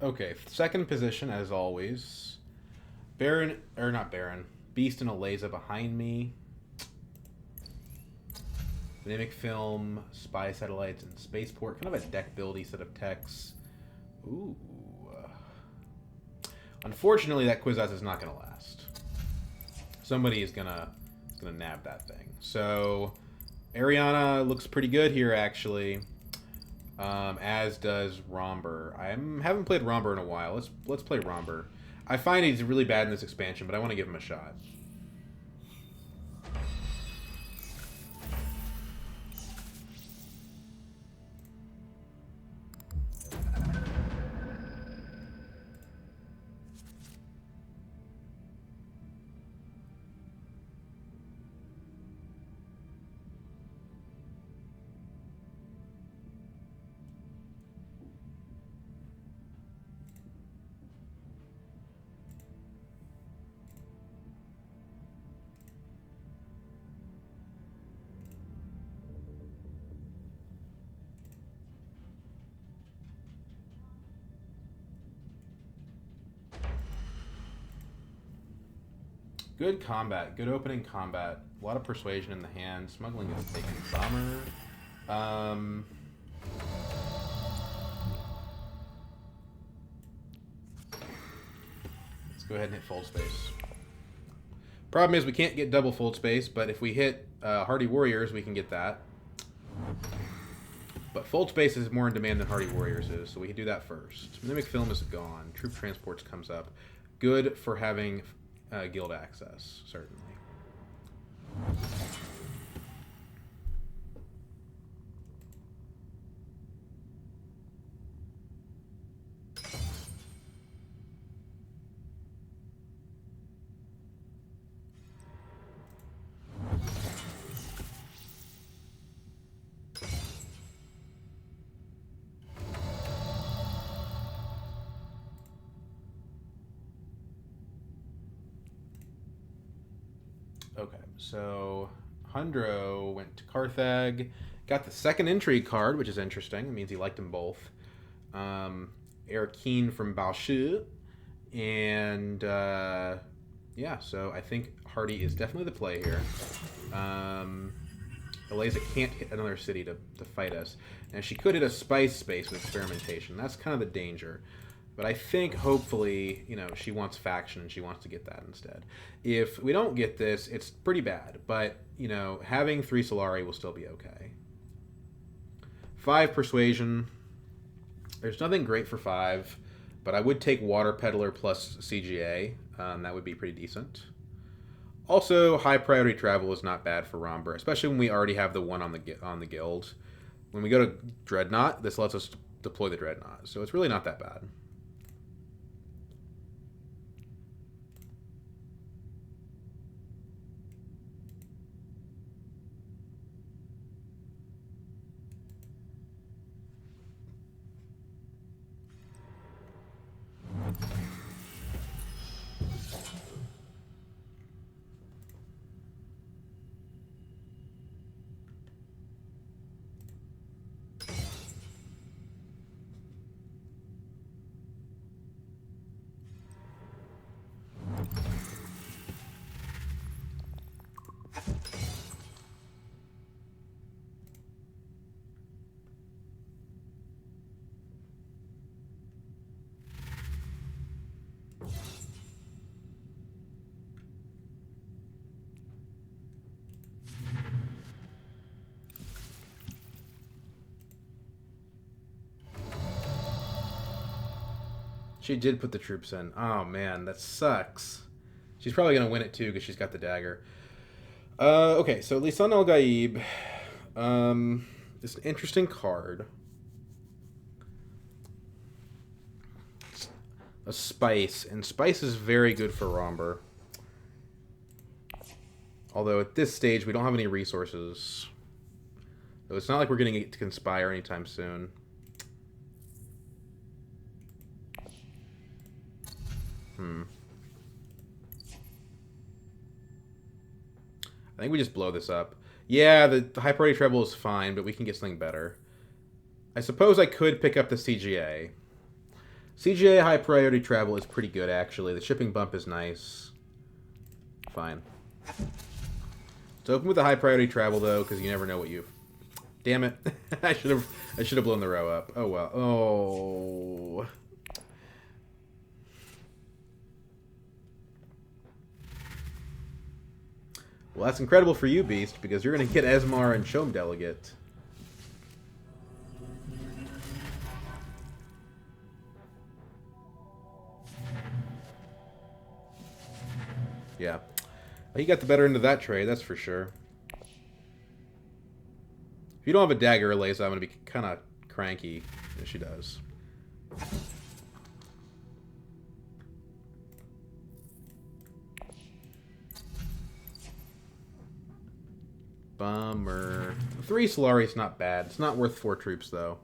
Okay, second position as always. Baron, or not Baron. Beast and Eliza behind me. Mimic Film, Spy Satellites, and Spaceport. Kind of a deck buildy set of techs. Ooh. Unfortunately, that Kwisatz is not going to last. Somebody is gonna nab that thing. So Ariana looks pretty good here, actually. As does Rhombur. I haven't played Rhombur in a while. Let's play Rhombur. I find he's really bad in this expansion, but I want to give him a shot. Good combat. Good opening combat. A lot of persuasion in the hand. Smuggling is taking bomber. Let's go ahead and hit fold space. Problem is we can't get double fold space, but if we hit Hardy Warriors, we can get that. But fold space is more in demand than Hardy Warriors is, so we can do that first. Mimic Film is gone. Troop Transports comes up. Good for having guild access, certainly. Okay, so Hundro went to Carthag, got the second intrigue card, which is interesting. It means he liked them both. Erkeen from Balshu, and yeah, so I think Hardy is definitely the play here. Eliza can't hit another city to fight us. And she could hit a spice space with experimentation. That's kind of the danger. But I think, hopefully, she wants faction and she wants to get that instead. If we don't get this, it's pretty bad. But, having 3 Solari will still be okay. 5 Persuasion. There's nothing great for 5. But I would take Water Peddler plus CGA. That would be pretty decent. Also, high priority travel is not bad for Rhombur, especially when we already have the one on the guild. When we go to Dreadnought, this lets us deploy the Dreadnought, so it's really not that bad. She did put the troops in. Oh, man, that sucks. She's probably going to win it, too, because she's got the dagger. Okay, so Lisan El Gaib. It's an interesting card. A spice, and spice is very good for Rhombur. Although at this stage we don't have any resources. So it's not like we're going to get to conspire anytime soon. I think we just blow this up. Yeah, the high priority treble is fine, but we can get something better. I suppose I could pick up the CGA. CGA high priority travel is pretty good, actually. The shipping bump is nice. Fine. Let's open with the high priority travel, though, because you never know what you've... Damn it. I should have blown the row up. Oh, well. Oh... Well, that's incredible for you, Beast, because you're going to get Esmar and Chom Delegate. Yeah. He got the better end of that trade, that's for sure. If you don't have a dagger, Eliza, I'm going to be kind of cranky. Yeah, she does. Bummer. 3 Solari's not bad. It's not worth 4 troops, though.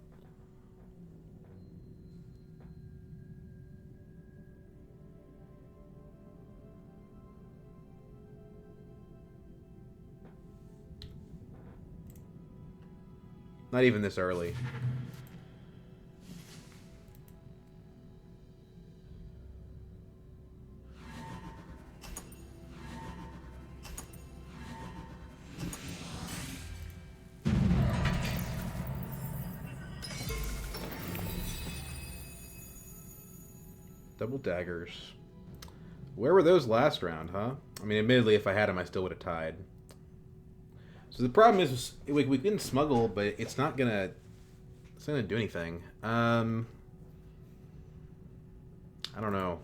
Not even this early. Double daggers. Where were those last round, huh? I mean, admittedly, if I had them, I still would have tied. So the problem is, we can smuggle, but it's not gonna do anything. I don't know.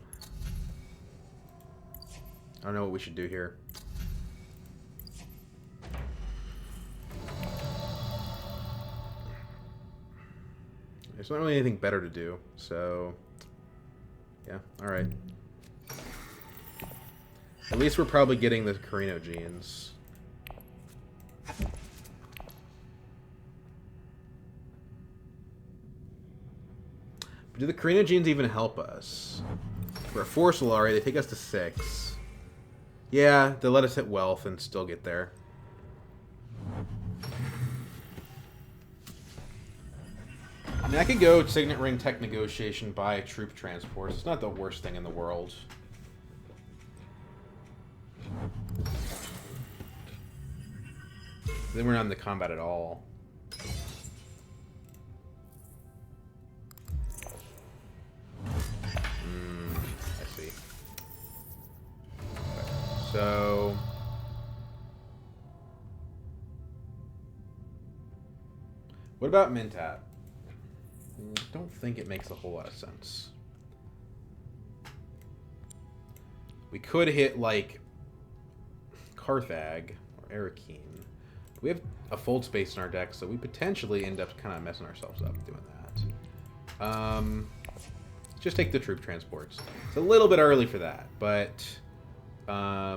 I don't know what we should do here. There's not really anything better to do, so... Yeah, alright. At least we're probably getting the Carino genes. But do the Carino genes even help us? For a 4 Solari, they take us to 6. Yeah, they let us hit wealth and still get there. I mean, I could go Signet Ring Tech Negotiation, buy troop transports. It's not the worst thing in the world. Then we're not in the combat at all. I see. Okay. So... what about Mintat? I don't think it makes a whole lot of sense. We could hit, like, Carthag or Arakeen. We have a fold space in our deck, so we potentially end up kind of messing ourselves up doing that. Just take the troop transports. It's a little bit early for that, but I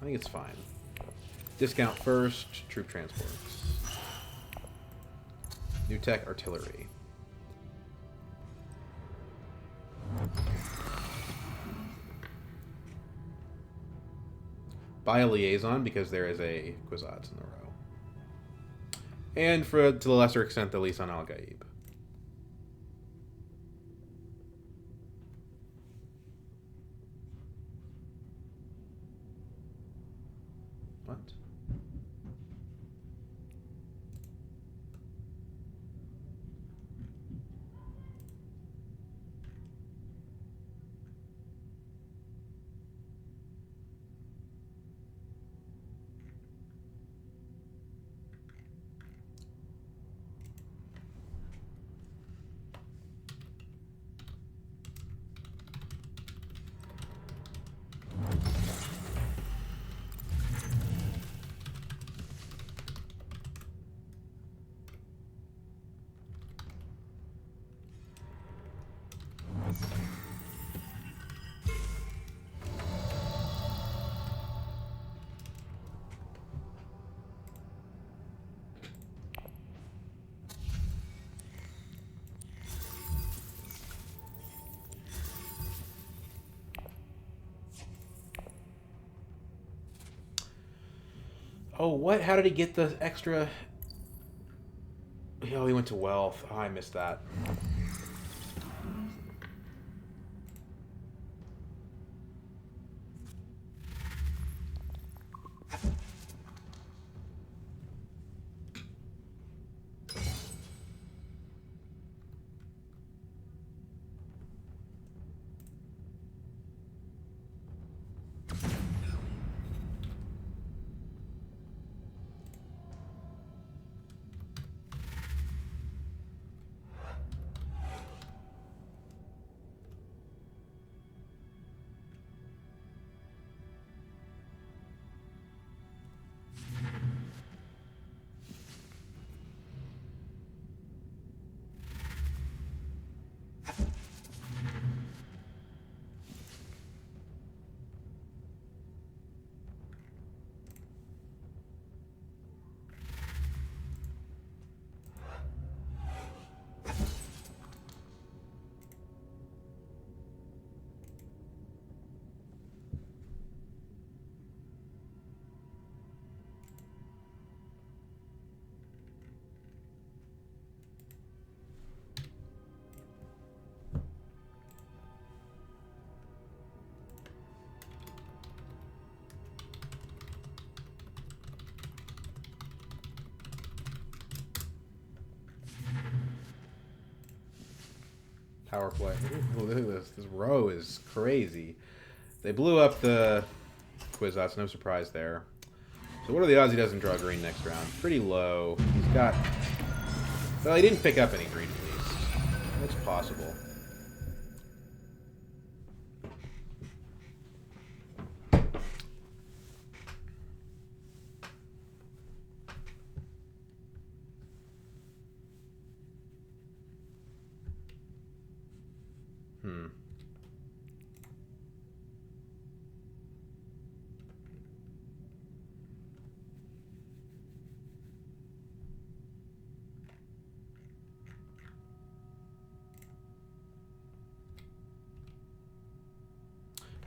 think it's fine. Discount first, troop transports. New tech artillery. Buy a liaison because there is a Kwisatz in the row. And to the lesser extent, the Lisan Al Gaib. What? Oh, what? How did he get the extra... Oh, he went to wealth. Oh, I missed that. Power play. Ooh, look at this. This row is crazy. They blew up the Kwisatz, no surprise there. So what are the odds he doesn't draw green next round? Pretty low. He's got... Well, he didn't pick up any green at least. That's possible.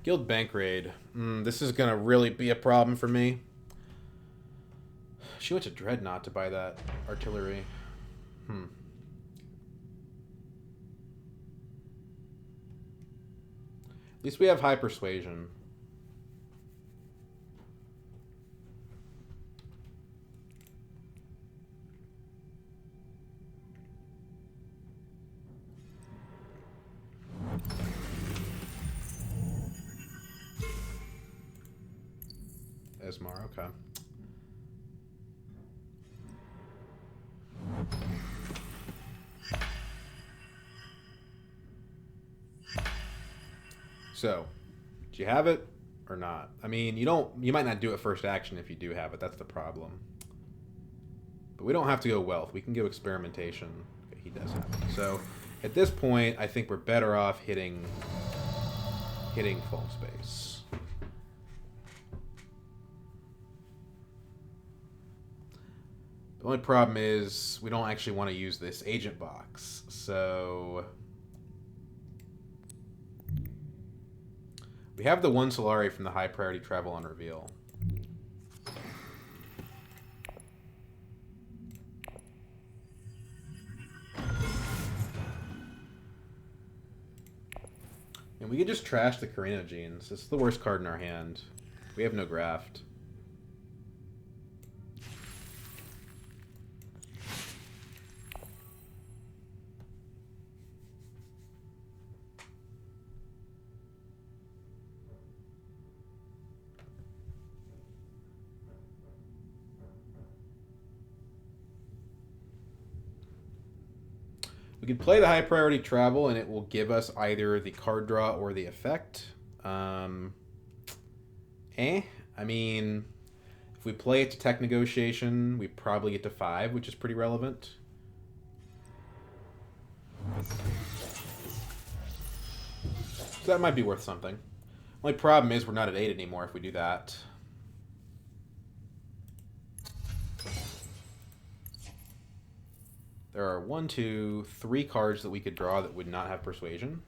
Guild Bank Raid. This is going to really be a problem for me. She went to Dreadnought to buy that artillery. At least we have high persuasion. Esmar, okay. So, do you have it or not? I mean, you might not do it first action if you do have it. That's the problem. But we don't have to go wealth. We can go experimentation. Okay, he does have it. So, at this point, I think we're better off hitting full space. The only problem is we don't actually want to use this agent box. So we have the one Solari from the high priority travel on reveal. And we could just trash the Carinogenes. It's the worst card in our hand. We have no graft. We can play the high priority travel and it will give us either the card draw or the effect. I mean, if we play it to tech negotiation, we probably get to 5, which is pretty relevant. So that might be worth something. Only problem is we're not at 8 anymore if we do that. There are 1, 2, 3 cards that we could draw that would not have persuasion.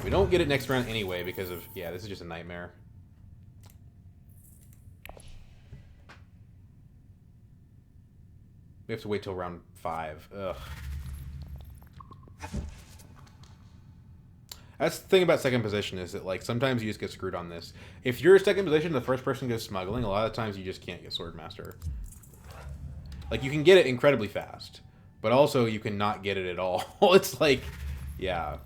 We don't get it next round anyway because of... Yeah, this is just a nightmare. We have to wait till round 5. Ugh. That's the thing about second position is that, like, sometimes you just get screwed on this. If you're second position, the first person goes smuggling, a lot of times you just can't get Swordmaster. Like, you can get it incredibly fast, but also you can not get it at all. It's like, yeah.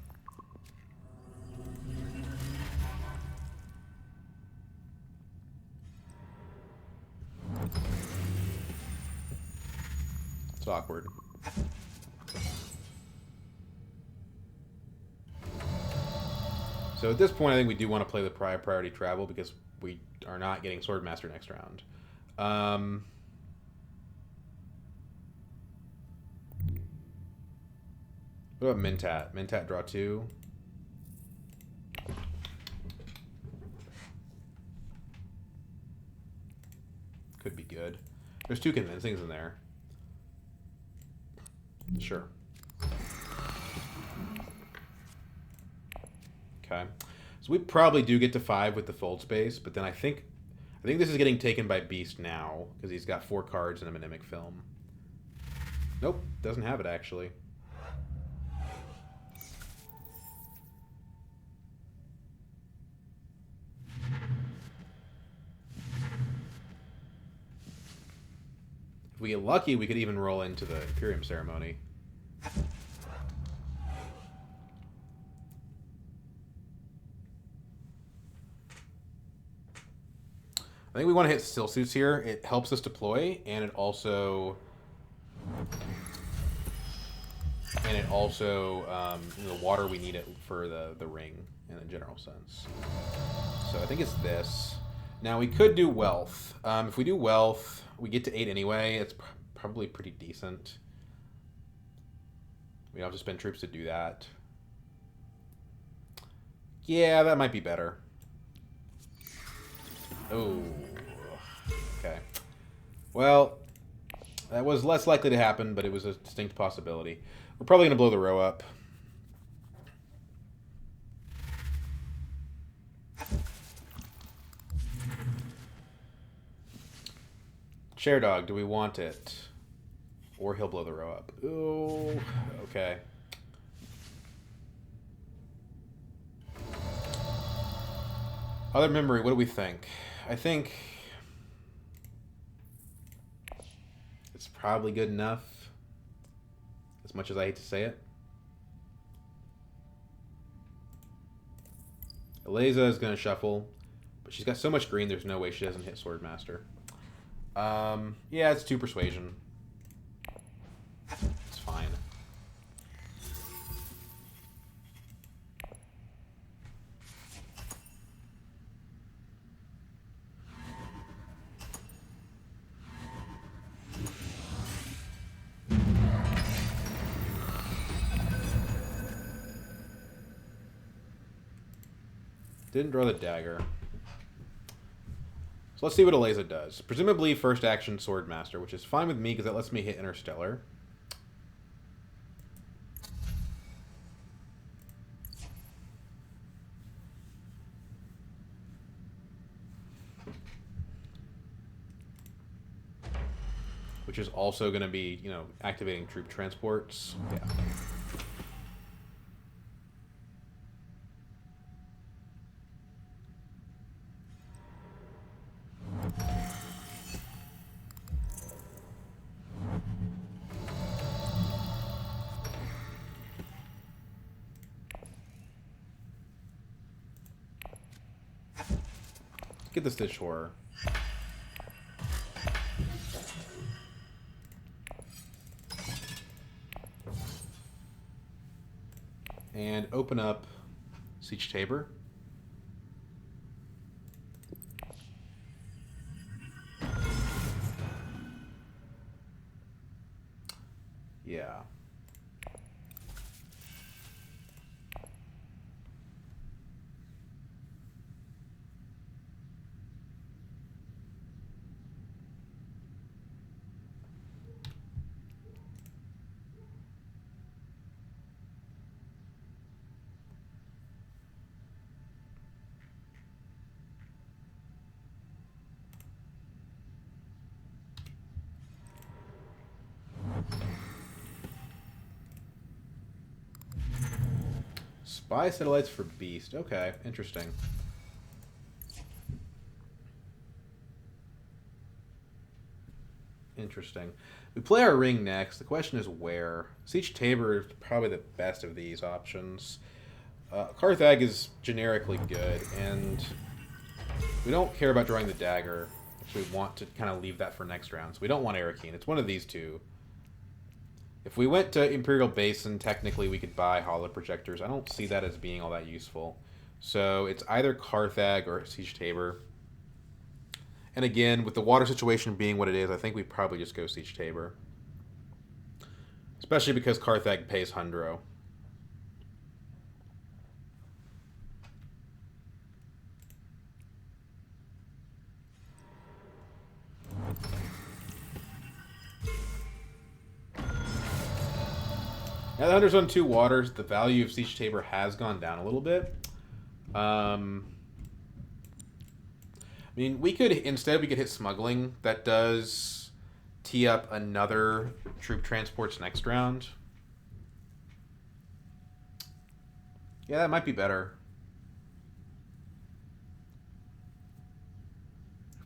It's awkward. So at this point, I think we do want to play the priority travel because we are not getting Swordmaster next round. What about Mentat? Mentat draw 2. Could be good. There's 2 convincings in there. Sure. Okay, so we probably do get to 5 with the fold space, but then I think this is getting taken by Beast now because he's got 4 cards and a Mnemic Film. Nope, doesn't have it actually. If we get lucky, we could even roll into the Imperium ceremony. I think we want to hit still suits here. It helps us deploy, and it also the water we need it for the ring in a general sense. So I think it's this. Now we could do wealth. If we do wealth, we get to 8 anyway. It's probably pretty decent. We don't have to spend troops to do that. Yeah, that might be better. Oh, okay. Well, that was less likely to happen, but it was a distinct possibility. We're probably going to blow the row up. Share dog, do we want it? Or he'll blow the row up. Ooh, okay. Other memory, what do we think? I think it's probably good enough, as much as I hate to say it. Eliza is going to shuffle, but she's got so much green, there's no way she doesn't hit Swordmaster. Yeah, it's 2 persuasion. It's fine. Didn't draw the dagger. So let's see what Eliza does. Presumably first action Swordmaster, which is fine with me because that lets me hit Interstellar. Which is also going to be, you know, activating troop transports. Yeah. Get the Stitch Horror. And open up Siege Tabor. Yeah. Spy satellites for Beast. Okay, interesting. Interesting. We play our ring next. The question is where. Siege Tabor is probably the best of these options. Carthag is generically good, and we don't care about drawing the dagger. We want to kind of leave that for next round. So we don't want Arakeen. It's one of these two. If we went to Imperial Basin, technically we could buy Hollow Projectors. I don't see that as being all that useful. So it's either Carthag or Siege Tabor. And again, with the water situation being what it is, I think we probably just go Siege Tabor. Especially because Carthag pays Hundro. Now the Hunter's on 2 waters. The value of Siege Tabor has gone down a little bit. I mean, we could hit Smuggling. That does tee up another troop transports next round. Yeah, that might be better.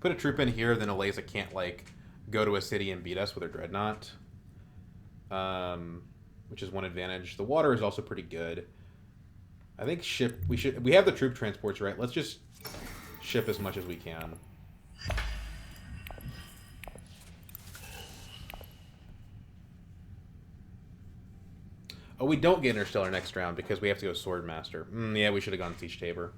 Put a troop in here, then Eliza can't, like, go to a city and beat us with her dreadnought, which is one advantage. The water is also pretty good. I think ship. We have the troop transports, right? Let's just ship as much as we can. Oh, we don't get Interstellar next round because we have to go Swordmaster. Yeah, we should have gone Siege Tabor.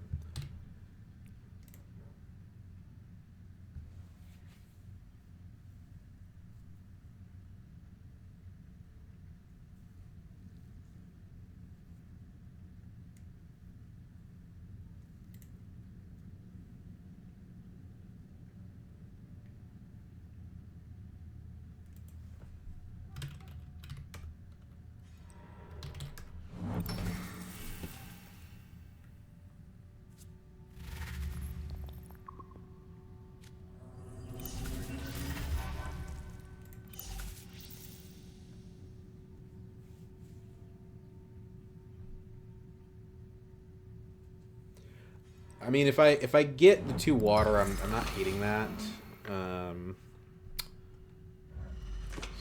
I mean, if I get the 2 water, I'm not hating that.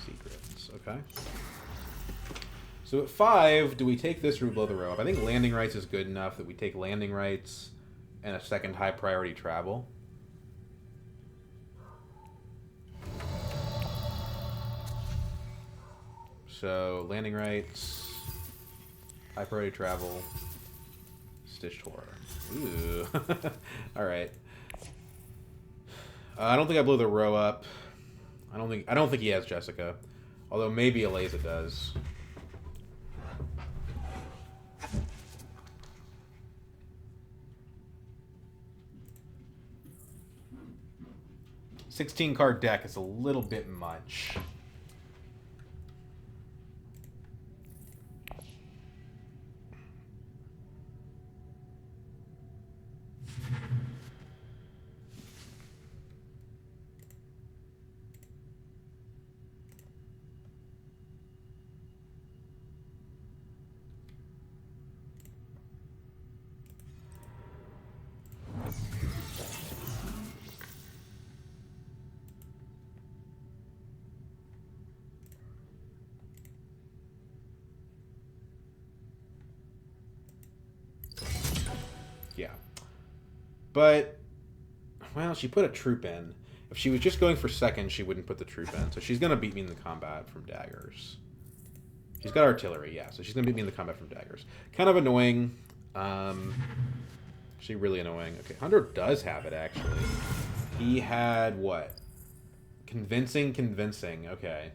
Secrets, okay. So at 5, do we take this or we blow the row up? I think landing rights is good enough that we take landing rights and a second high priority travel. So landing rights, high priority travel, stitched horror. Ooh. All right. I don't think I blew the row up. I don't think he has Jessica, although maybe Eliza does. $16-card deck is a little bit much. Yeah. But, well, she put a troop in. If she was just going for second, she wouldn't put the troop in. So she's going to beat me in the combat from daggers. She's got artillery, yeah. So she's going to beat me in the combat from daggers. Kind of annoying. Actually, really annoying. Okay, Hunter does have it, actually. He had what? Convincing. Okay.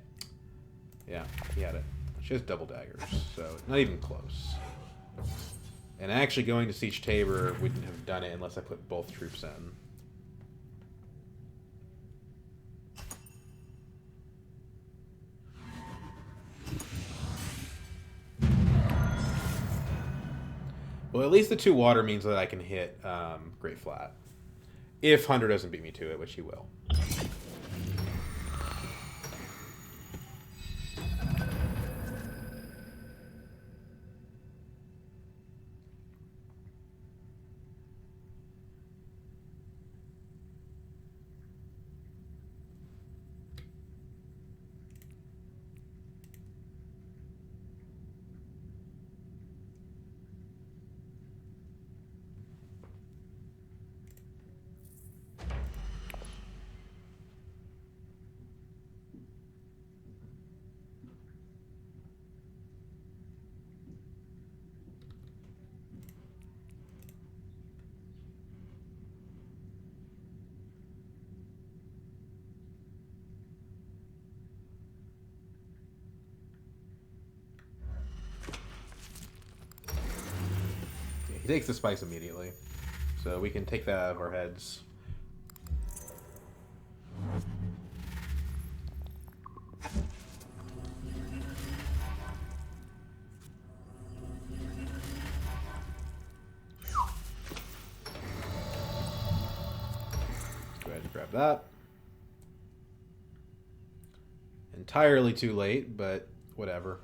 Yeah, he had it. She has double daggers, so not even close. And actually going to Siege Tabor wouldn't have done it unless I put both troops in. Well, at least the 2 water means that I can hit Great Flat. If Hunter doesn't beat me to it, which he will. He takes the spice immediately. So we can take that out of our heads. Go ahead and grab that. Entirely too late, but whatever.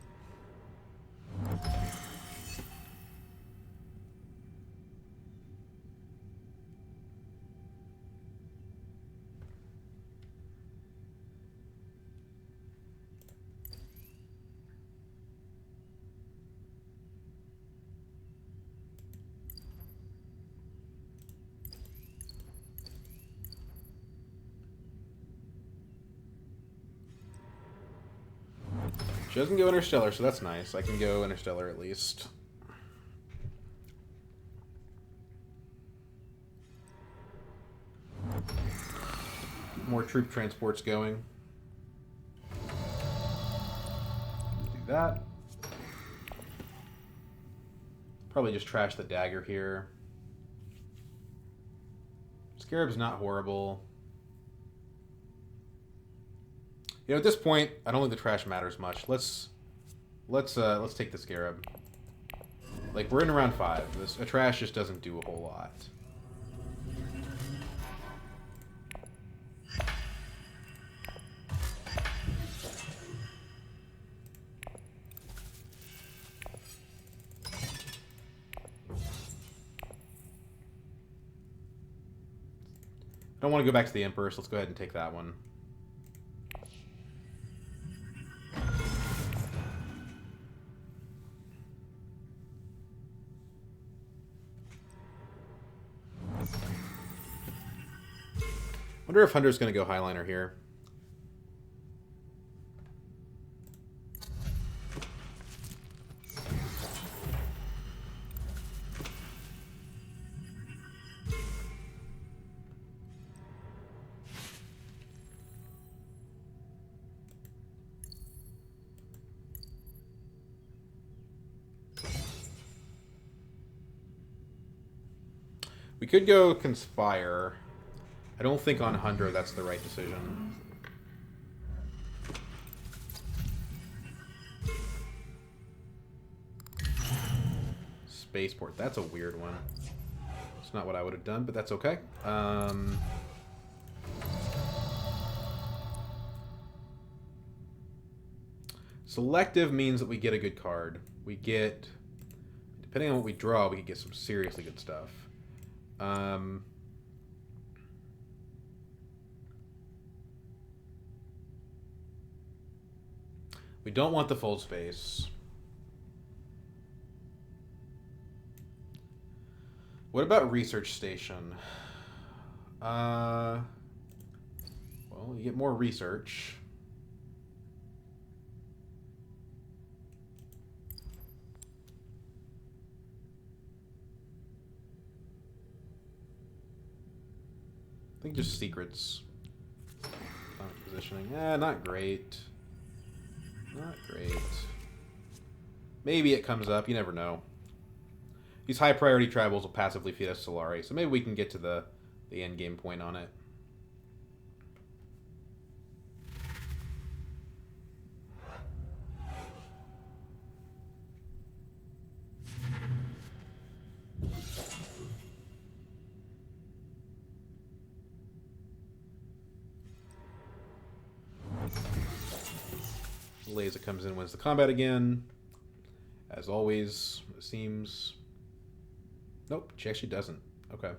She doesn't go Interstellar, so that's nice. I can go Interstellar at least. More troop transports going. Do that. Probably just trash the dagger here. Scarab's not horrible. You know, at this point, I don't think the trash matters much. Let's take the Scarab. Like, we're in round 5. A trash just doesn't do a whole lot. I don't want to go back to the Emperor, so let's go ahead and take that one. Wonder if Hunter's going to go Highliner here. We could go Conspire. I don't think on Hunter that's the right decision. Spaceport. That's a weird one. It's not what I would have done, but that's okay. Selective means that we get a good card. We get... Depending on what we draw, we could get some seriously good stuff. We don't want the full space. What about Research Station? Well, you get more research. I think just secrets. Positioning. Not great. Not great. Maybe it comes up. You never know. These high priority tribals will passively feed us Solari, so maybe we can get to the end game point on it. Laser comes in, wins the combat again. As always, it seems. Nope, she actually doesn't. Okay.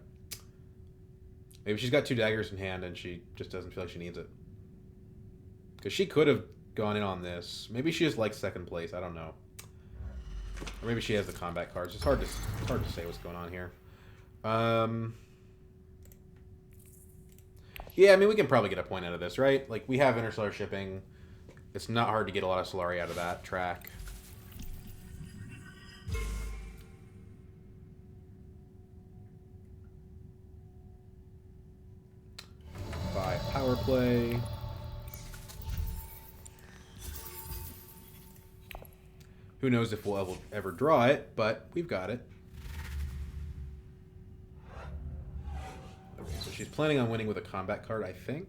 Maybe she's got 2 daggers in hand and she just doesn't feel like she needs it. Because she could have gone in on this. Maybe she just likes second place. I don't know. Or maybe she has the combat cards. It's hard to say what's going on here. Yeah, I mean, we can probably get a point out of this, right? Like, we have interstellar shipping. It's not hard to get a lot of Solari out of that track. By power play. Who knows if we'll ever draw it, but we've got it. Okay, so she's planning on winning with a combat card, I think.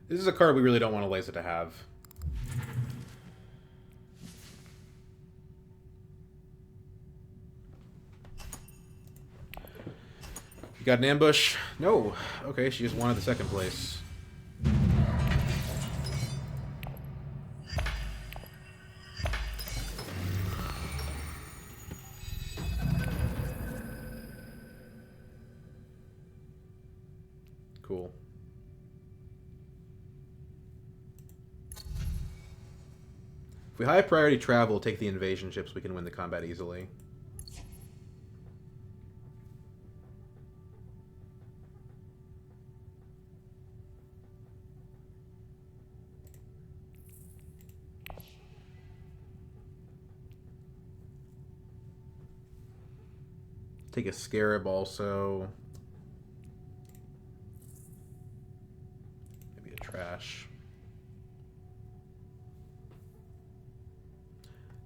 This is a card we really don't want Eliza to have. got an ambush? No. Okay, she just wanted the second place. Cool. If we high priority travel, take the invasion ships, we can win the combat easily. Take a scarab also. Maybe a trash.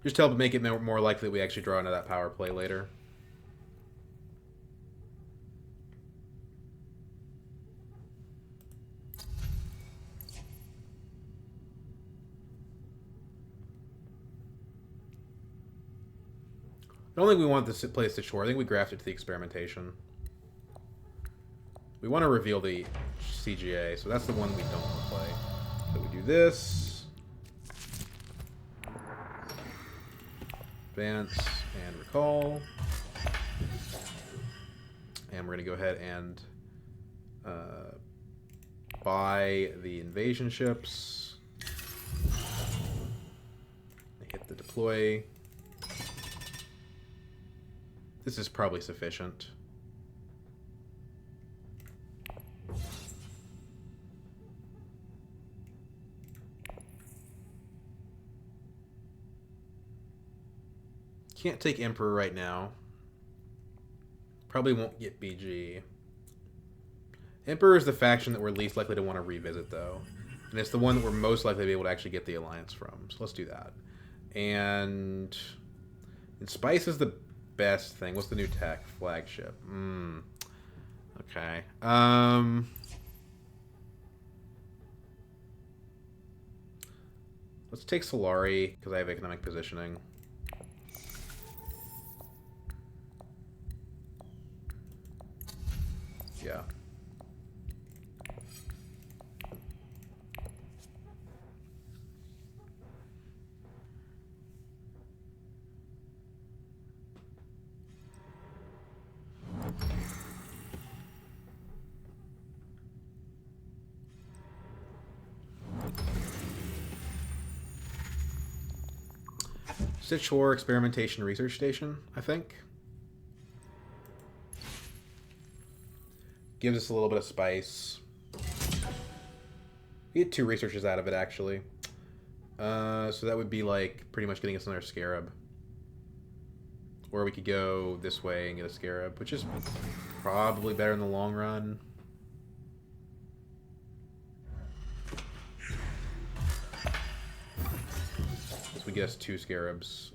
Just to help make it more likely that we actually draw into that power play later. I don't think we want this place to shore. I think we graft it to the experimentation. We want to reveal the CGA, so that's the one we don't want to play. So we do this. Advance and recall. And we're going to go ahead and buy the invasion ships. Hit the deploy. This is probably sufficient. Can't take Emperor right now. Probably won't get BG. Emperor is the faction that we're least likely to want to revisit, though. And it's the one that we're most likely to be able to actually get the alliance from. So let's do that. And Spice is the best thing. What's the new tech? Flagship. Okay. Let's take Solari, because I have economic positioning. Yeah. Stitch War Experimentation Research Station, I think. Gives us a little bit of spice. We get 2 researches out of it, actually. So that would be like pretty much getting us another scarab. Or we could go this way and get a scarab, which is probably better in the long run. This would get us 2 scarabs,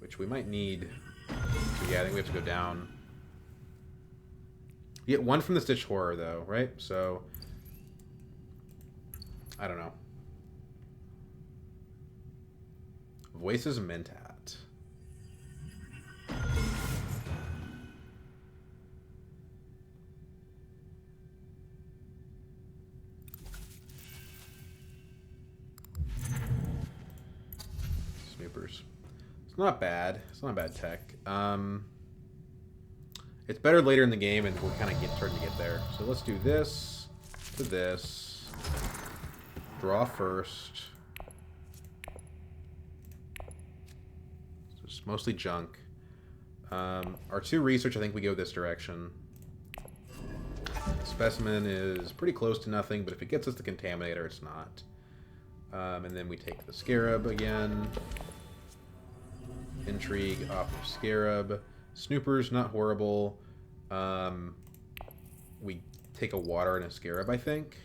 which we might need. So yeah, I think we have to go down. You get 1 from the Stitch Horror, though, right? So, I don't know. Voices Mentat. Snoopers. It's not bad. It's not bad tech. It's better later in the game, and we're kind of starting to get there. So let's do this to this. Draw first. So it's mostly junk. Our 2 research, I think we go this direction. Specimen is pretty close to nothing, but if it gets us the Contaminator, it's not. And then we take the Scarab again. Intrigue off of Scarab. Snoopers, not horrible. We take a water and a scarab, I think.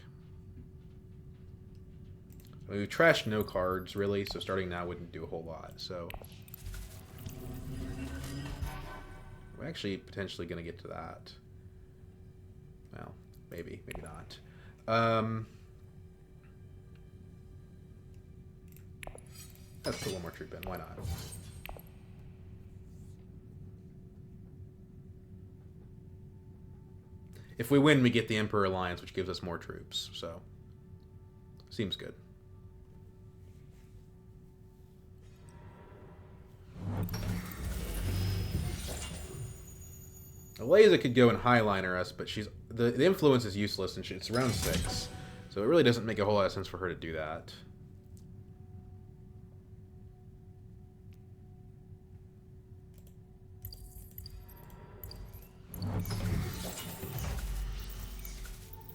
We trashed no cards, really, so starting now wouldn't do a whole lot. So we're actually potentially going to get to that. Well, maybe, maybe not. Let's put 1 more troop in. Why not? if we win, we get the Emperor Alliance, which gives us more troops. So, seems good. Eliza could go and highliner us, but she's the influence is useless, and it's around 6, so it really doesn't make a whole lot of sense for her to do that.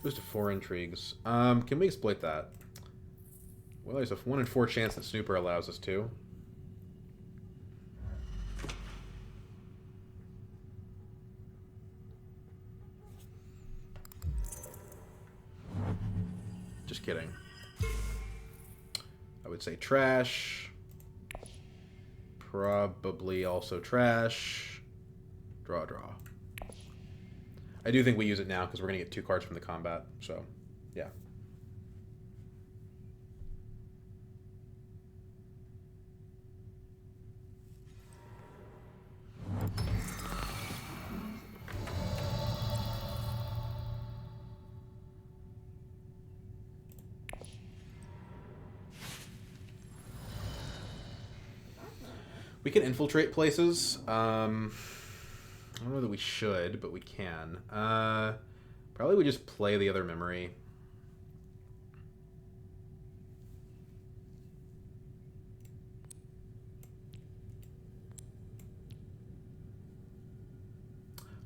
Boost to 4 intrigues. Can we exploit that? Well, there's a 1 in 4 chance that Snooper allows us to. Just kidding. I would say trash. Probably also trash. Draw, draw. I do think we use it now because we're going to get 2 cards from the combat. So, yeah. We can infiltrate places. I don't know that we should, but we can. Probably we just play the other memory.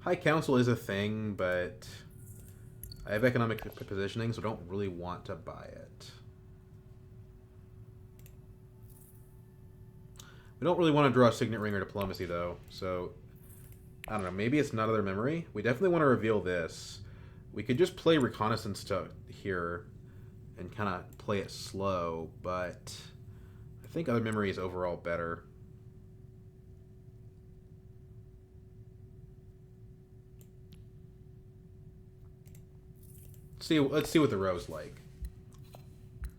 High Council is a thing, but I have economic positioning, so I don't really want to buy it. We don't really want to draw a Signet Ring or Diplomacy, though, so I don't know. Maybe it's not other memory. We definitely want to reveal this. We could just play Reconnaissance to here and kind of play it slow, but I think other memory is overall better. Let's see what the row's like.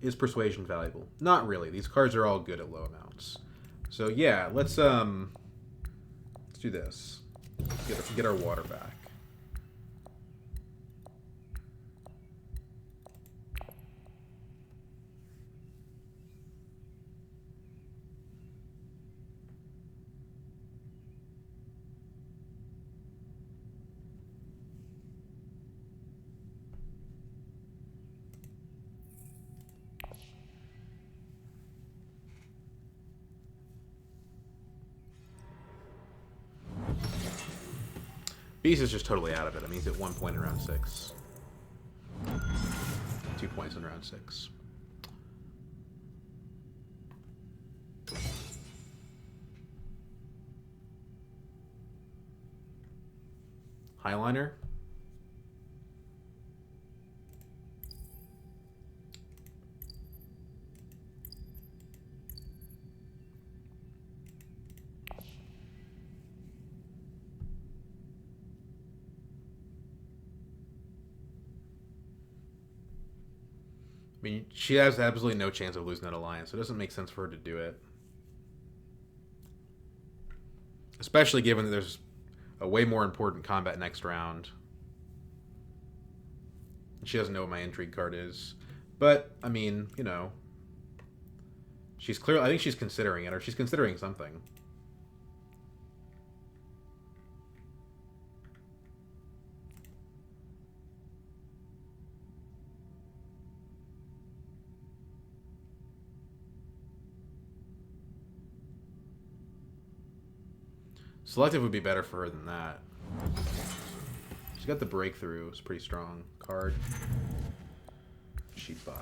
Is Persuasion valuable? Not really. These cards are all good at low amounts. So yeah, let's do this. Get our water back. Beast is just totally out of it. I mean, he's at 1 point in round 6. 2 points in round 6. Highliner. I mean, she has absolutely no chance of losing that alliance, so it doesn't make sense for her to do it. Especially given that there's a way more important combat next round. She doesn't know what my intrigue card is. But, I mean, you know, she's clearly, I think she's considering it, or she's considering something. Selective would be better for her than that. She's got the breakthrough. It's pretty strong card. She'd buy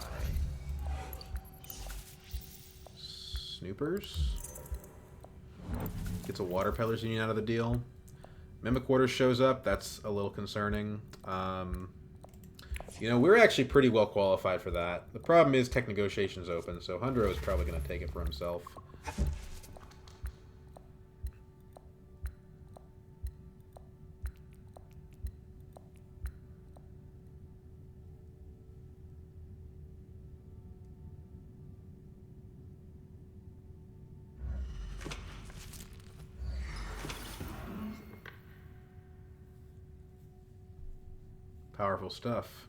Snoopers. Gets a Water Peddler's Union out of the deal. Mimic Quarters shows up. That's a little concerning. You know, we're actually pretty well qualified for that. The problem is tech negotiation's open, so Hundro is probably going to take it for himself. Powerful stuff.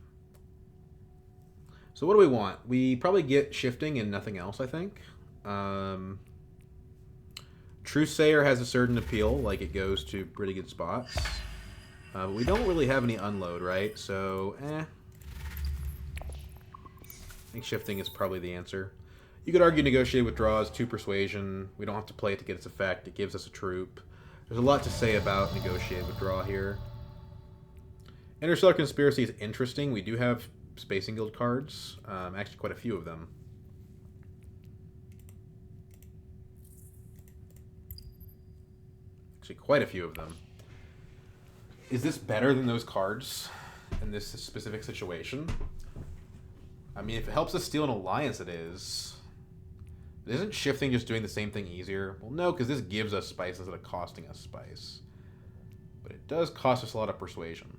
So what do we want? We probably get shifting and nothing else, I think. Truesayer has a certain appeal, like it goes to pretty good spots. But we don't really have any unload, right? So, I think shifting is probably the answer. You could argue Negotiate Withdraw is 2 Persuasion. We don't have to play it to get its effect. It gives us a troop. There's a lot to say about Negotiate Withdraw here. Interstellar Conspiracy is interesting. We do have Spacing Guild cards. Actually, quite a few of them. Actually, quite a few of them. Is this better than those cards in this specific situation? I mean, if it helps us steal an alliance, it is. Isn't shifting just doing the same thing easier? Well, no, because this gives us spice instead of costing us spice. But it does cost us a lot of persuasion.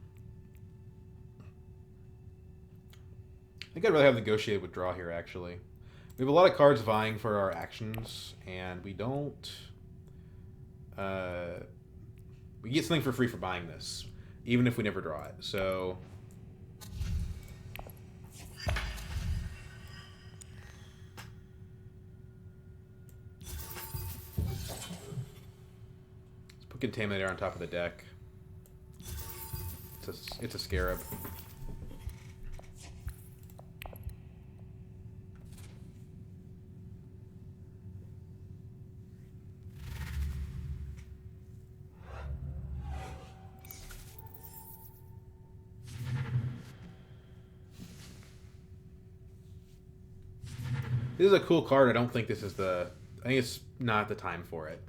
I think I'd rather have Negotiate Withdraw here, actually. We have a lot of cards vying for our actions, and we don't... we get something for free for buying this, even if we never draw it. So... Put Contaminator on top of the deck. It's a Scarab. This is a cool card. I don't think this is the... I think it's not the time for it.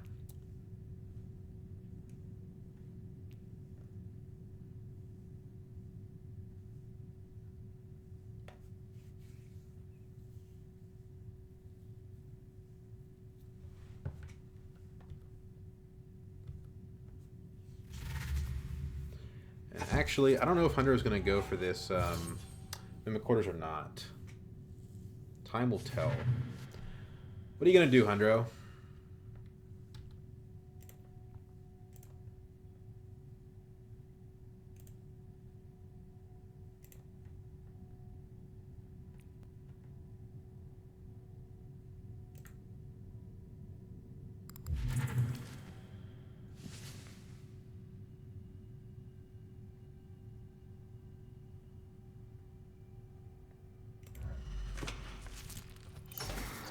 And actually, I don't know if Hunter is going to go for this Mimic Quarters or not. Time will tell. What are you going to do, Hundro?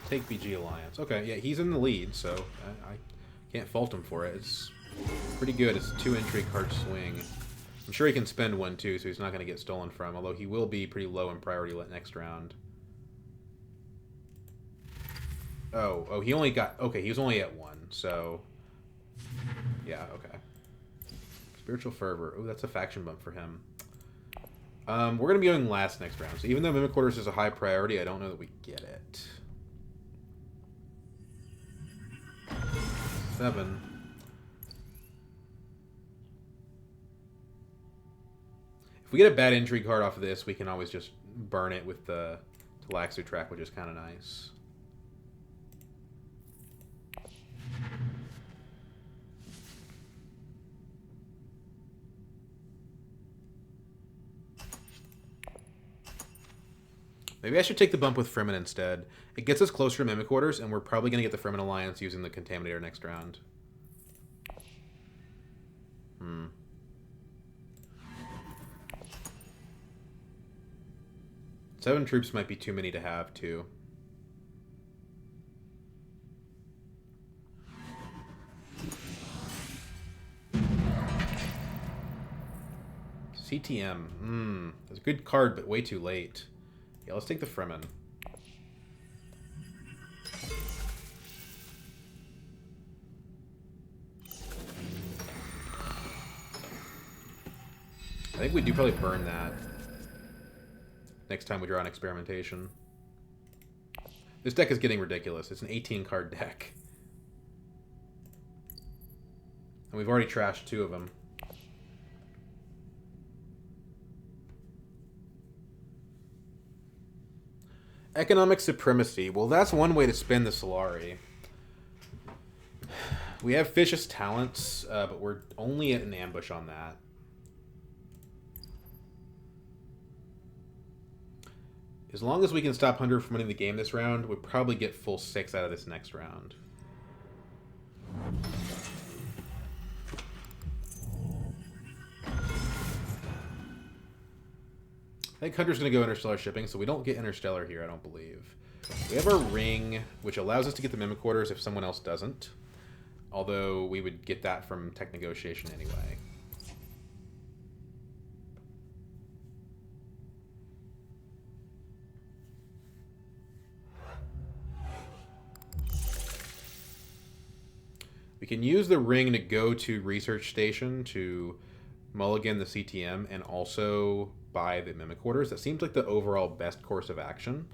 Take BG Alliance. Okay, yeah, he's in the lead, so I can't fault him for it. It's pretty good. It's a 2 entry card swing. I'm sure he can spend 1 too, so he's not going to get stolen from, although he will be pretty low in priority next round. Oh, he only got... Okay, he was only at 1, so... Yeah, okay. Spiritual Fervor. Oh, that's a faction bump for him. We're going to be going last next round, so even though Mimic Quarters is a high priority, I don't know that we get it. 7. If we get a bad intrigue card off of this, we can always just burn it with the Talaxu track, which is kind of nice. Maybe I should take the bump with Fremen instead. It gets us closer to Mimic Quarters, and we're probably going to get the Fremen Alliance using the Contaminator next round. 7 troops might be too many to have, too. CTM. That's a good card, but way too late. Yeah, let's take the Fremen. I think we do probably burn that next time we draw an Experimentation. This deck is getting ridiculous. It's an 18-card deck. And we've already trashed 2 of them. Economic Supremacy. Well, that's one way to spin the Solari. We have Vicious Talents, but we're only at an ambush on that. As long as we can stop Hunter from winning the game this round, we'll probably get full 6 out of this next round. I think Hunter's going to go Interstellar Shipping, so we don't get Interstellar here, I don't believe. We have our ring, which allows us to get the Mimic Quarters if someone else doesn't. Although we would get that from Tech Negotiation anyway. We can use the ring to go to Research Station to mulligan the CTM and also buy the Mimic Quarters. That seems like the overall best course of action.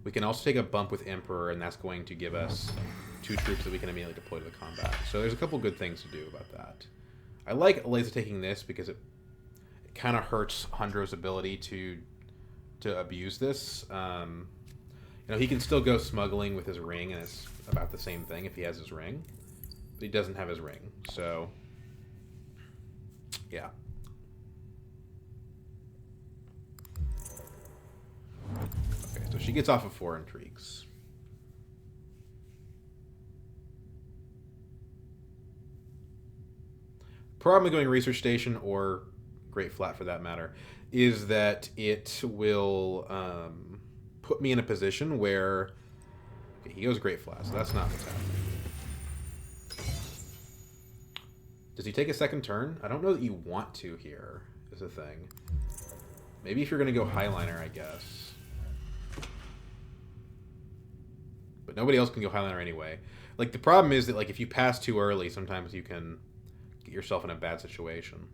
We can also take a bump with Emperor, and that's going to give us 2 troops that we can immediately deploy to the combat. So there's a couple good things to do about that. I like Eliza taking this because it kind of hurts Hundro's ability to abuse this. He can still go smuggling with his ring, and it's about the same thing if he has his ring. But he doesn't have his ring, so yeah. Okay, so she gets off of 4 intrigues. Problem with going Research Station, or Great Flat for that matter, is that it will put me in a position where... Okay, he goes Great Flat, so that's not what's happening. Does he take a second turn? I don't know that you want to here, is the thing. Maybe if you're going to go Highliner, I guess. But nobody else can go Highliner anyway. Like, the problem is that, like, if you pass too early, sometimes you can get yourself in a bad situation.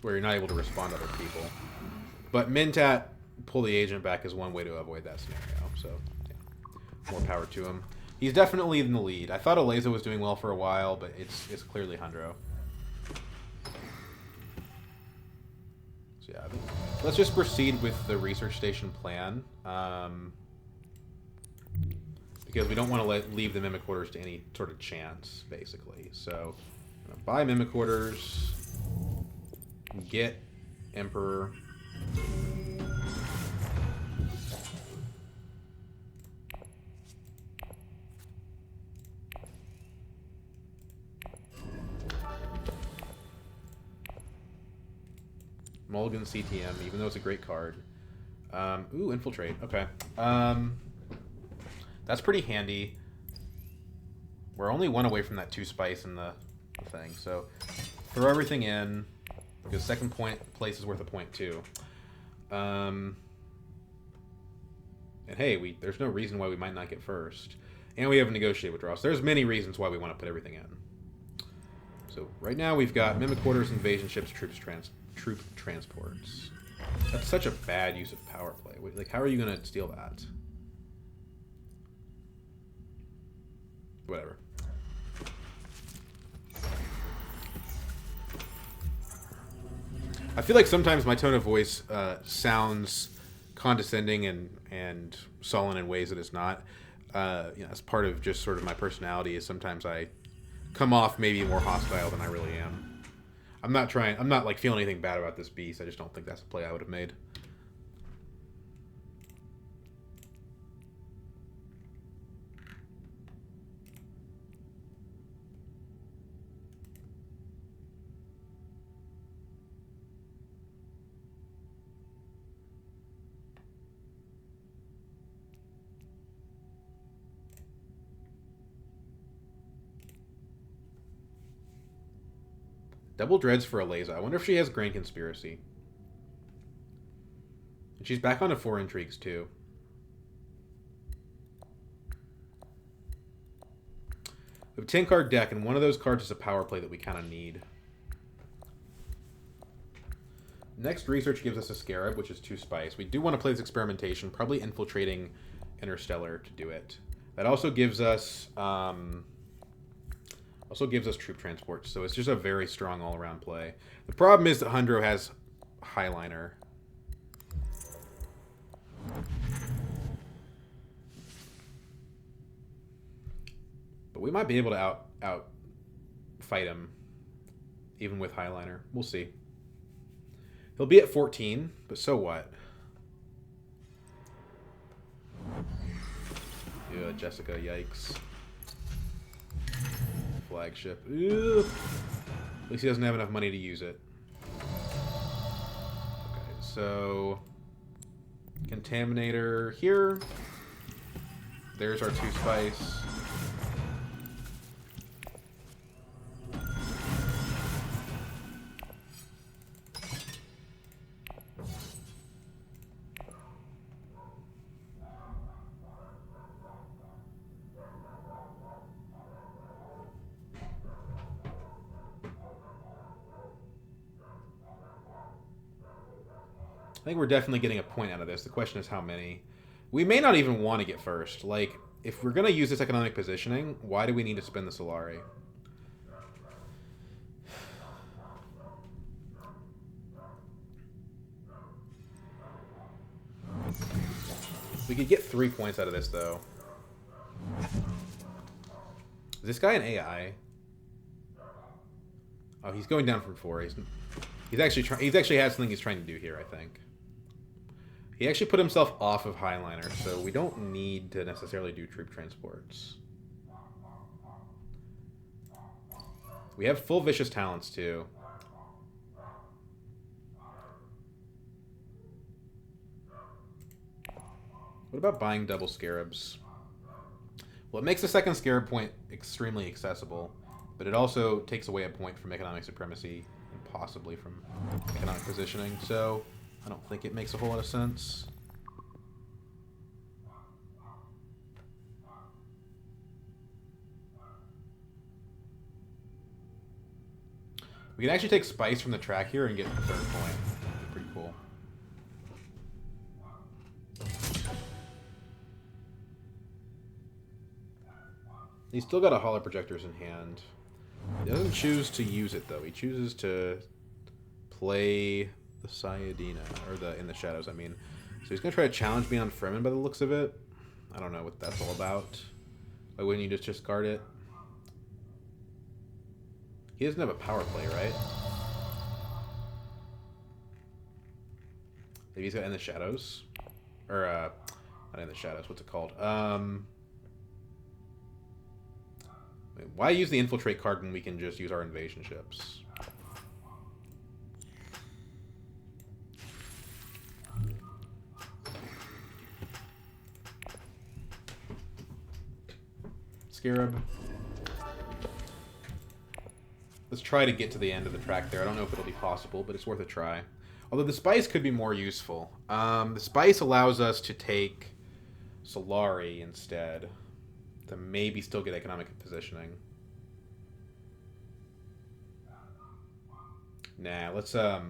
Where you're not able to respond to other people. But Mentat, pull the agent back, is one way to avoid that scenario, so... More power to him. He's definitely in the lead. I thought Eliza was doing well for a while, but it's clearly Hundro. So yeah, let's just proceed with the Research Station plan. Because we don't want to leave the Mimic Quarters to any sort of chance, basically. So, I'm going to buy Mimic Quarters, get Emperor. Mulligan CTM, even though it's a great card. Ooh, Infiltrate. Okay. That's pretty handy. We're only 1 away from that 2 spice in the thing, so throw everything in, because second place is worth a point too. And hey, there's no reason why we might not get first. And we have a Negotiate withdrawal, so there's many reasons why we want to put everything in. So right now we've got Mimic Quarters, Invasion Ships, Troop Transports. That's such a bad use of power play. Like, how are you going to steal that? Whatever. I feel like sometimes my tone of voice sounds condescending and sullen in ways that it's not. As part of just sort of my personality is sometimes I come off maybe more hostile than I really am. I'm not like feeling anything bad about this beast. I just don't think that's a play I would have made. Double Dreads for Eliza. I wonder if she has Grand Conspiracy. And she's back onto 4 intrigues, too. We have a 10-card deck, and one of those cards is a power play that we kind of need. Next Research gives us a Scarab, which is 2 spice. We do want to play this Experimentation, probably infiltrating Interstellar to do it. That also gives us... Troop Transports, so it's just a very strong all-around play. The problem is that Hundro has Highliner. But we might be able to out fight him, even with Highliner. We'll see. He'll be at 14, but so what? Yeah, Jessica, yikes. Flagship. Ooh. At least he doesn't have enough money to use it. Okay, so... Contaminator here. There's our 2 spice. I think we're definitely getting a point out of this. The question is how many. We may not even want to get first. Like, if we're going to use this economic positioning, why do we need to spend the Solari? We could get 3 points out of this, though. Is this guy an AI? Oh, he's going down from 4. He's actually has something he's trying to do here, I think. He actually put himself off of Highliner, so we don't need to necessarily do troop transports. We have full vicious talents, too. What about buying double scarabs? Well, it makes the second scarab point extremely accessible, but it also takes away a point from economic supremacy and possibly from economic positioning, so I don't think it makes a whole lot of sense. We can actually take spice from the track here and get the 3rd point. That'd be pretty cool. He's still got a holo projectors in hand. He doesn't choose to use it, though. He chooses to play the Sayadina, or the In the Shadows, I mean. So he's going to try to challenge me on Fremen by the looks of it. I don't know what that's all about. Why wouldn't you just discard it? He doesn't have a power play, right? Maybe he's got In the Shadows? Or, not In the Shadows, what's it called? Why use the Infiltrate card when we can just use our invasion ships? Scarab. Let's try to get to the end of the track there. I don't know if it'll be possible, but it's worth a try. Although the spice could be more useful. The spice allows us to take Solari instead to maybe still get economic positioning. Nah, let's it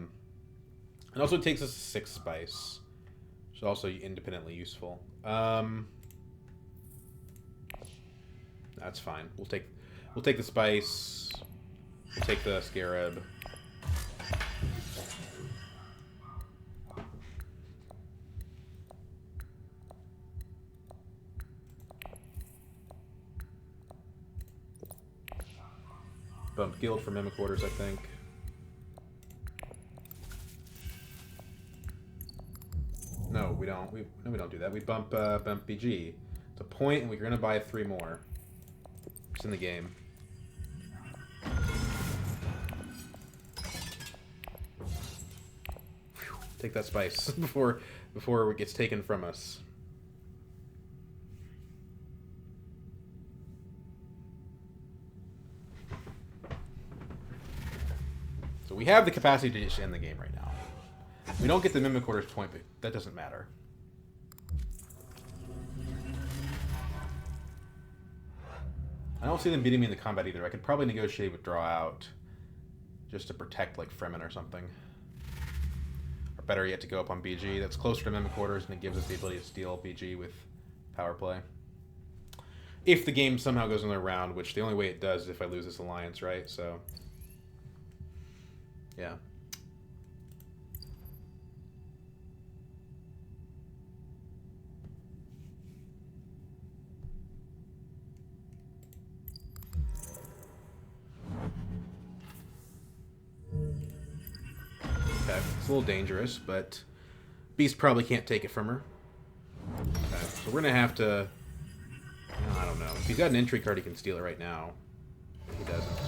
also takes us 6 spice, which is also independently useful. That's fine. We'll take the spice. We'll take the scarab. Bump guild for mimic orders, I think. No, we don't. We don't do that. We bump BG. It's a point, and we're gonna buy 3 more. It's in the game. Whew. Take that spice before it gets taken from us. So we have the capacity to just end the game right now. We don't get the Mimic Orders point, but that doesn't matter. I don't see them beating me in the combat either. I could probably negotiate with draw out just to protect like Fremen or something. Or better yet, to go up on BG. That's closer to Mimic Orders, and it gives us the ability to steal BG with power play. If the game somehow goes another round, which the only way it does is if I lose this alliance, right? So, yeah. Okay. Okay, it's a little dangerous, but Beast probably can't take it from her. Okay, so we're gonna have to... I don't know. If he's got an entry card, he can steal it right now. He doesn't.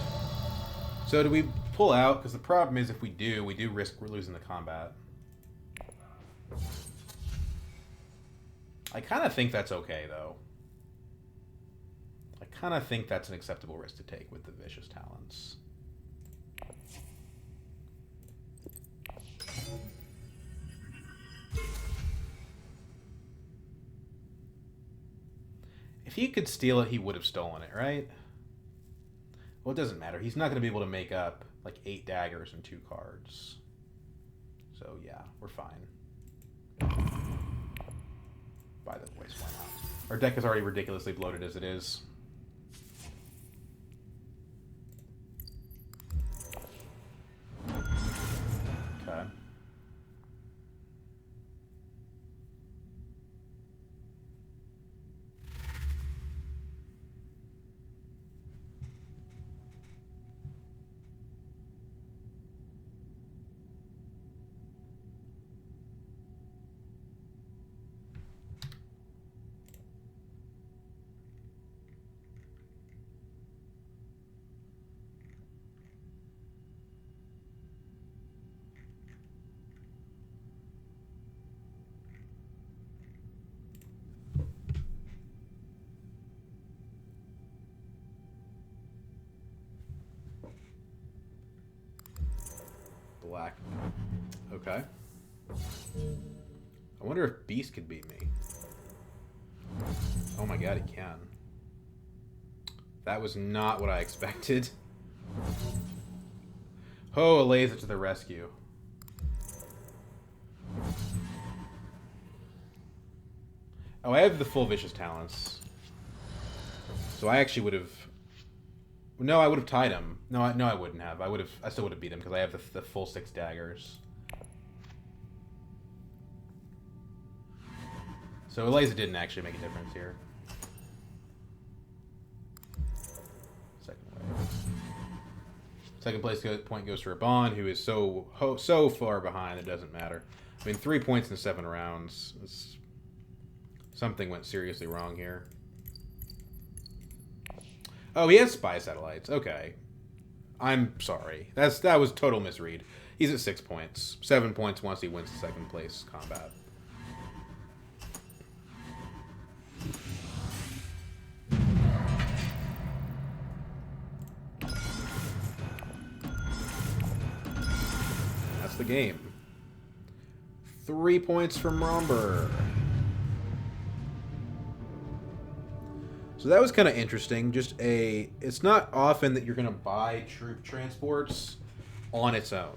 So do we pull out? Because the problem is if we do risk we're losing the combat. I kind of think that's okay, though. I kind of think that's an acceptable risk to take with the Vicious Talents. If he could steal it, he would have stolen it, right? Well, it doesn't matter. He's not going to be able to make up like 8 daggers and 2 cards. So, yeah, we're fine. By the way, why not? Our deck is already ridiculously bloated as it is. Okay. Black. Okay. I wonder if Beast could beat me. Oh my god, he can. That was not what I expected. Oh, Eliza to the rescue. Oh, I have the full Vicious Talents. So I actually would have... No, I would have tied him. No, I wouldn't have. I still would have beat him because I have the full 6 daggers. So Eliza didn't actually make a difference here. Second place point goes to Raban, who is so far behind it doesn't matter. I mean, 3 points in 7 rounds. Something went seriously wrong here. Oh, he has spy satellites. Okay. I'm sorry. That was total misread. He's at 6 points. 7 points once he wins the second place combat. That's the game. 3 points from Rhombur. So that was kind of interesting. It's not often that you're going to buy troop transports on its own.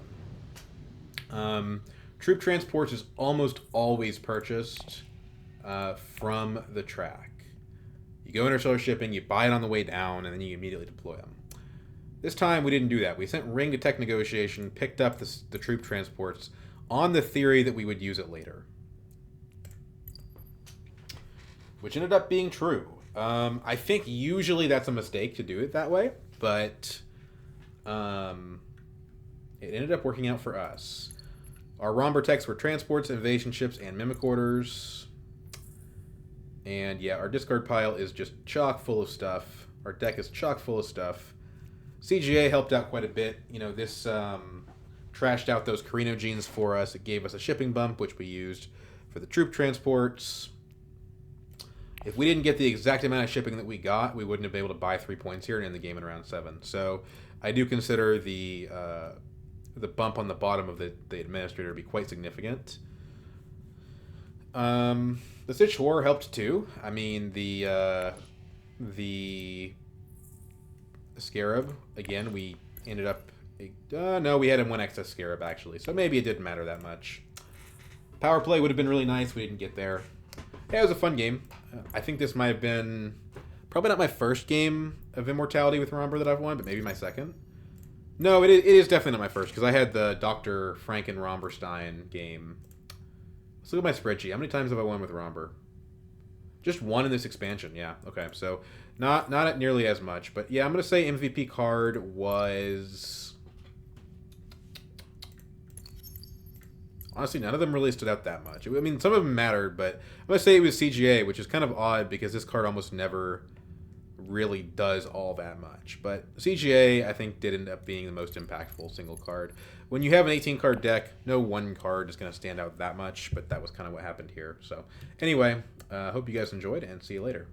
Troop transports is almost always purchased from the track. You go interstellar shipping, you buy it on the way down, and then you immediately deploy them. This time we didn't do that. We sent Ring to tech negotiation, picked up the troop transports on the theory that we would use it later. Which ended up being true. I think usually that's a mistake to do it that way, but it ended up working out for us. Our Rhombur techs were transports, invasion ships, and mimic orders. And yeah, our discard pile is just chock full of stuff. Our deck is chock full of stuff. CGA helped out quite a bit. You know, this trashed out those Carino genes for us. It gave us a shipping bump, which we used for the troop transports. If we didn't get the exact amount of shipping that we got, we wouldn't have been able to buy 3 points here and end the game in round 7. So I do consider the bump on the bottom of the administrator to be quite significant. The Stitch Horror helped too. I mean, the Scarab, again, we ended up... no, we had him 1 excess Scarab, actually. So maybe it didn't matter that much. Power play would have been really nice. We didn't get there. Yeah, it was a fun game. I think this might have been probably not my first game of Immortality with Rhombur that I've won, but maybe my second. No, it is definitely not my first, because I had the Dr. Franken Rhomberstein game. Let's look at my spreadsheet. How many times have I won with Rhombur? Just 1 in this expansion, yeah. Okay, so not nearly as much. But yeah, I'm going to say MVP card was... Honestly, none of them really stood out that much. I mean, some of them mattered, but I'm going to say it was CGA, which is kind of odd because this card almost never really does all that much. But CGA, I think, did end up being the most impactful single card. When you have an 18-card deck, no one card is going to stand out that much, but that was kind of what happened here. So, anyway, hope you guys enjoyed, and see you later.